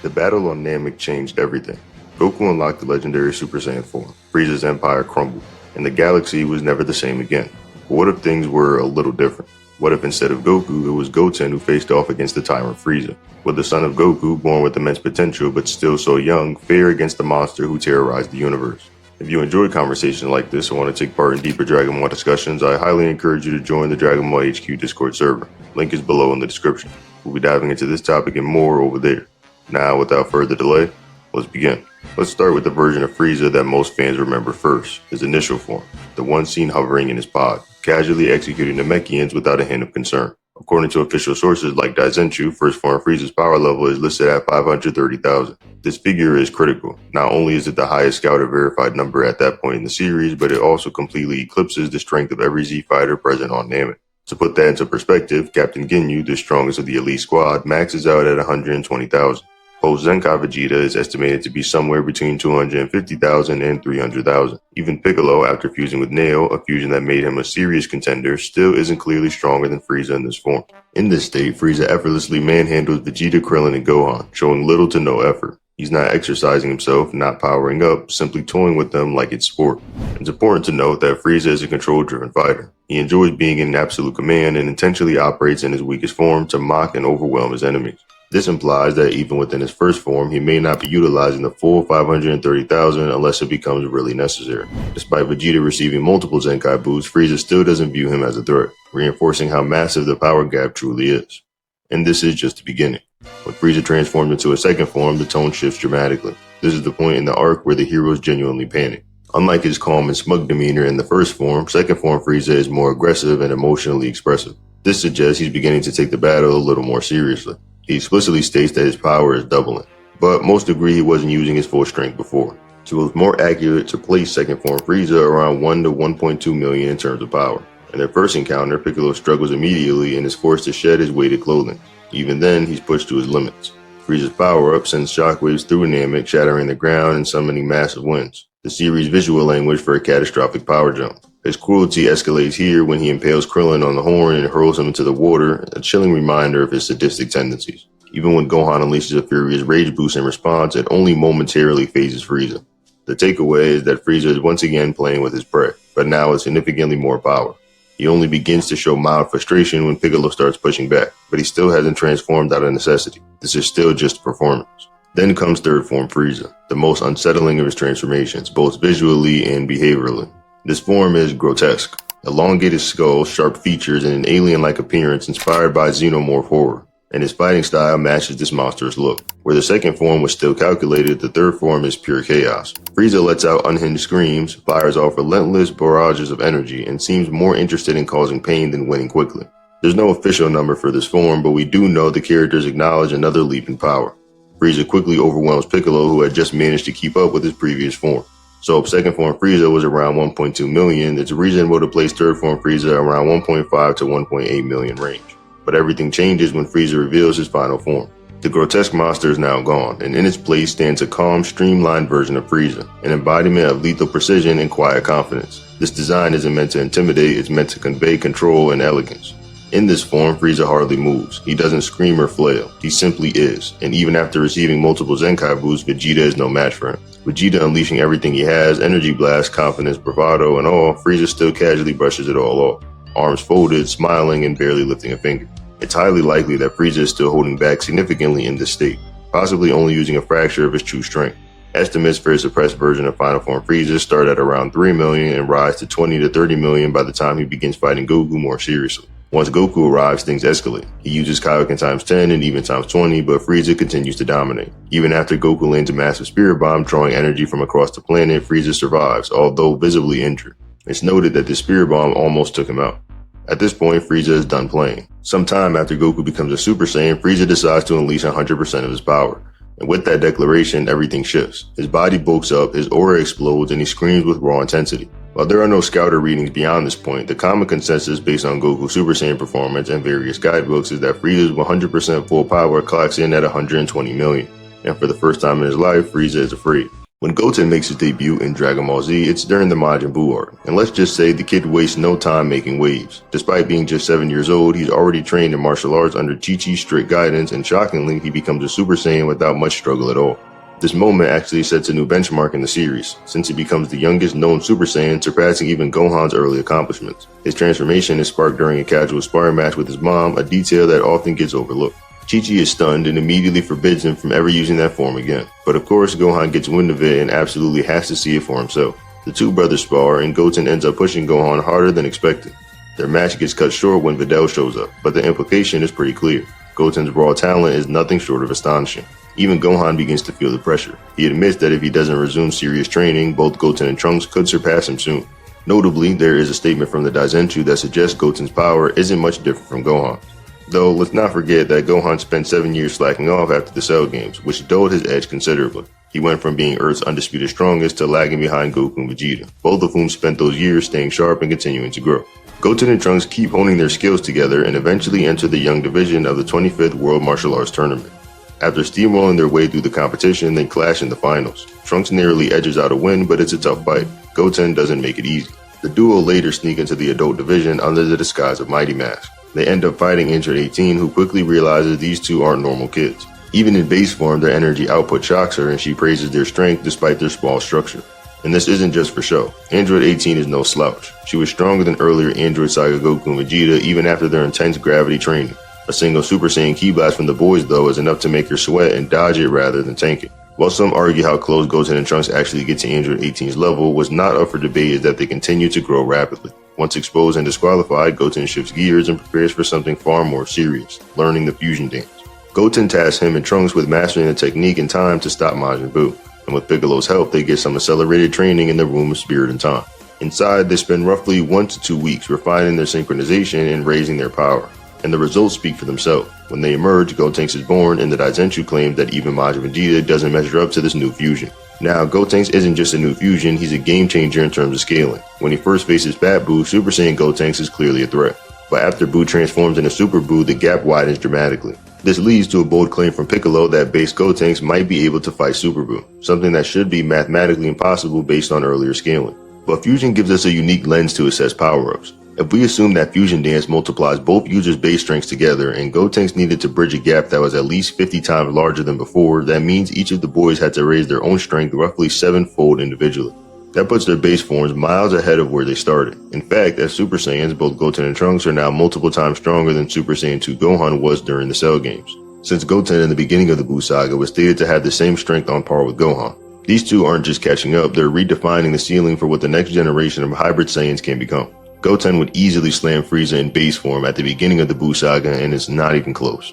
The battle on Namek changed everything. Goku unlocked the legendary Super Saiyan form, Frieza's empire crumbled, and the galaxy was never the same again. But what if things were a little different? What if instead of Goku, it was Goten who faced off against the tyrant Frieza? Would the son of Goku, born with immense potential but still so young, fare against the monster who terrorized the universe? If you enjoy conversations like this and want to take part in deeper Dragon Ball discussions, I highly encourage you to join the Dragon Ball HQ Discord server. Link is below in the description. We'll be diving into this topic and more over there. Now, without further delay, let's begin. Let's start with the version of Frieza that most fans remember first, his initial form, the one seen hovering in his pod, casually executing Namekians without a hint of concern. According to official sources like Daizenshuu, first form Frieza's power level is listed at 530,000. This figure is critical. Not only is it the highest scouted verified number at that point in the series, but it also completely eclipses the strength of every Z fighter present on Namek. To put that into perspective, Captain Ginyu, the strongest of the elite squad, maxes out at 120,000. Post-Zenkai Vegeta is estimated to be somewhere between 250,000 and 300,000. Even Piccolo, after fusing with Nail, a fusion that made him a serious contender, still isn't clearly stronger than Frieza in this form. In this state, Frieza effortlessly manhandles Vegeta, Krillin, and Gohan, showing little to no effort. He's not exercising himself, not powering up, simply toying with them like it's sport. It's important to note that Frieza is a control-driven fighter. He enjoys being in absolute command and intentionally operates in his weakest form to mock and overwhelm his enemies. This implies that even within his first form, he may not be utilizing the full 530,000 unless it becomes really necessary. Despite Vegeta receiving multiple Zenkai boosts, Frieza still doesn't view him as a threat, reinforcing how massive the power gap truly is. And this is just the beginning. When Frieza transforms into a second form, the tone shifts dramatically. This is the point in the arc where the heroes genuinely panic. Unlike his calm and smug demeanor in the first form, second form Frieza is more aggressive and emotionally expressive. This suggests he's beginning to take the battle a little more seriously. He explicitly states that his power is doubling, but most agree he wasn't using his full strength before. So it was more accurate to place second form Frieza around 1 to 1.2 million in terms of power. In their first encounter, Piccolo struggles immediately and is forced to shed his weighted clothing. Even then, he's pushed to his limits. Frieza's power-up sends shockwaves through Namek, shattering the ground and summoning massive winds. The series' visual language for a catastrophic power jump. His cruelty escalates here when he impales Krillin on the horn and hurls him into the water, a chilling reminder of his sadistic tendencies. Even when Gohan unleashes a furious rage boost in response, it only momentarily phases Frieza. The takeaway is that Frieza is once again playing with his prey, but now with significantly more power. He only begins to show mild frustration when Piccolo starts pushing back, but he still hasn't transformed out of necessity. This is still just a performance. Then comes third form Frieza, the most unsettling of his transformations, both visually and behaviorally. This form is grotesque. Elongated skull, sharp features, and an alien-like appearance inspired by xenomorph horror. And his fighting style matches this monstrous look. Where the second form was still calculated, the third form is pure chaos. Frieza lets out unhinged screams, fires off relentless barrages of energy, and seems more interested in causing pain than winning quickly. There's no official number for this form, but we do know the characters acknowledge another leap in power. Frieza quickly overwhelms Piccolo, who had just managed to keep up with his previous form. So if second form Frieza was around 1.2 million, it's reasonable to place third form Frieza around 1.5 to 1.8 million range. But everything changes when Frieza reveals his final form. The grotesque monster is now gone, and in its place stands a calm, streamlined version of Frieza, an embodiment of lethal precision and quiet confidence. This design isn't meant to intimidate, it's meant to convey control and elegance. In this form, Frieza hardly moves. He doesn't scream or flail. He simply is. And even after receiving multiple Zenkai boosts, Vegeta is no match for him. Vegeta unleashing everything he has, energy blast, confidence, bravado, and all, Frieza still casually brushes it all off. Arms folded, smiling, and barely lifting a finger. It's highly likely that Frieza is still holding back significantly in this state, possibly only using a fraction of his true strength. Estimates for his suppressed version of Final Form Frieza start at around 3 million and rise to 20 to 30 million by the time he begins fighting Goku more seriously. Once Goku arrives, things escalate. He uses Kaioken times 10 and even times 20, but Frieza continues to dominate. Even after Goku lands a massive spirit bomb drawing energy from across the planet, Frieza survives, although visibly injured. It's noted that the spirit bomb almost took him out. At this point, Frieza is done playing. Sometime after Goku becomes a Super Saiyan, Frieza decides to unleash 100% of his power. And with that declaration, everything shifts. His body bulks up, his aura explodes, and he screams with raw intensity. While there are no scouter readings beyond this point, the common consensus based on Goku's Super Saiyan performance and various guidebooks is that Frieza's 100% full power clocks in at 120 million. And for the first time in his life, Frieza is afraid. When Goten makes his debut in Dragon Ball Z, it's during the Majin Buu arc, and let's just say the kid wastes no time making waves. Despite being just 7 years old, he's already trained in martial arts under Chi-Chi's strict guidance, and shockingly, he becomes a Super Saiyan without much struggle at all. This moment actually sets a new benchmark in the series, since he becomes the youngest known Super Saiyan, surpassing even Gohan's early accomplishments. His transformation is sparked during a casual sparring match with his mom, a detail that often gets overlooked. Chi-Chi is stunned and immediately forbids him from ever using that form again. But of course, Gohan gets wind of it and absolutely has to see it for himself. The two brothers spar, and Goten ends up pushing Gohan harder than expected. Their match gets cut short when Videl shows up, but the implication is pretty clear. Goten's raw talent is nothing short of astonishing. Even Gohan begins to feel the pressure. He admits that if he doesn't resume serious training, both Goten and Trunks could surpass him soon. Notably, there is a statement from the Daizenshuu that suggests Goten's power isn't much different from Gohan's. Though, let's not forget that Gohan spent 7 years slacking off after the Cell Games, which dulled his edge considerably. He went from being Earth's undisputed strongest to lagging behind Goku and Vegeta, both of whom spent those years staying sharp and continuing to grow. Goten and Trunks keep honing their skills together and eventually enter the young division of the 25th World Martial Arts Tournament. After steamrolling their way through the competition, they clash in the finals. Trunks narrowly edges out a win, but it's a tough fight. Goten doesn't make it easy. The duo later sneak into the adult division under the disguise of Mighty Mask. They end up fighting Android 18, who quickly realizes these two aren't normal kids. Even in base form, their energy output shocks her and she praises their strength despite their small structure. And this isn't just for show. Android 18 is no slouch. She was stronger than earlier Android Saga Goku and Vegeta even after their intense gravity training. A single Super Saiyan Ki Blast from the boys though is enough to make her sweat and dodge it rather than tank it. While some argue how close Goten and Trunks actually get to Android 18's level, what's not up for debate is that they continue to grow rapidly. Once exposed and disqualified, Goten shifts gears and prepares for something far more serious, learning the fusion dance. Goten tasks him and Trunks with mastering the technique in time to stop Majin Buu, and with Piccolo's help they get some accelerated training in the Room of Spirit and Time. Inside, they spend roughly 1 to 2 weeks refining their synchronization and raising their power, and the results speak for themselves. When they emerge, Gotenks is born, and the Daizenshuu claims that even Majin Vegeta doesn't measure up to this new fusion. Now, Gotenks isn't just a new fusion, he's a game changer in terms of scaling. When he first faces Fat Buu, Super Saiyan Gotenks is clearly a threat. But after Buu transforms into Super Buu, the gap widens dramatically. This leads to a bold claim from Piccolo that base Gotenks might be able to fight Super Buu, something that should be mathematically impossible based on earlier scaling. But fusion gives us a unique lens to assess power-ups. If we assume that fusion dance multiplies both users' base strengths together and Gotenks needed to bridge a gap that was at least 50 times larger than before, that means each of the boys had to raise their own strength roughly 7-fold individually. That puts their base forms miles ahead of where they started. In fact, as Super Saiyans, both Goten and Trunks are now multiple times stronger than Super Saiyan 2 Gohan was during the Cell Games, since Goten in the beginning of the Buu saga was stated to have the same strength on par with Gohan. These two aren't just catching up, they're redefining the ceiling for what the next generation of hybrid Saiyans can become. Goten would easily slam Frieza in base form at the beginning of the Buu saga, and it's not even close.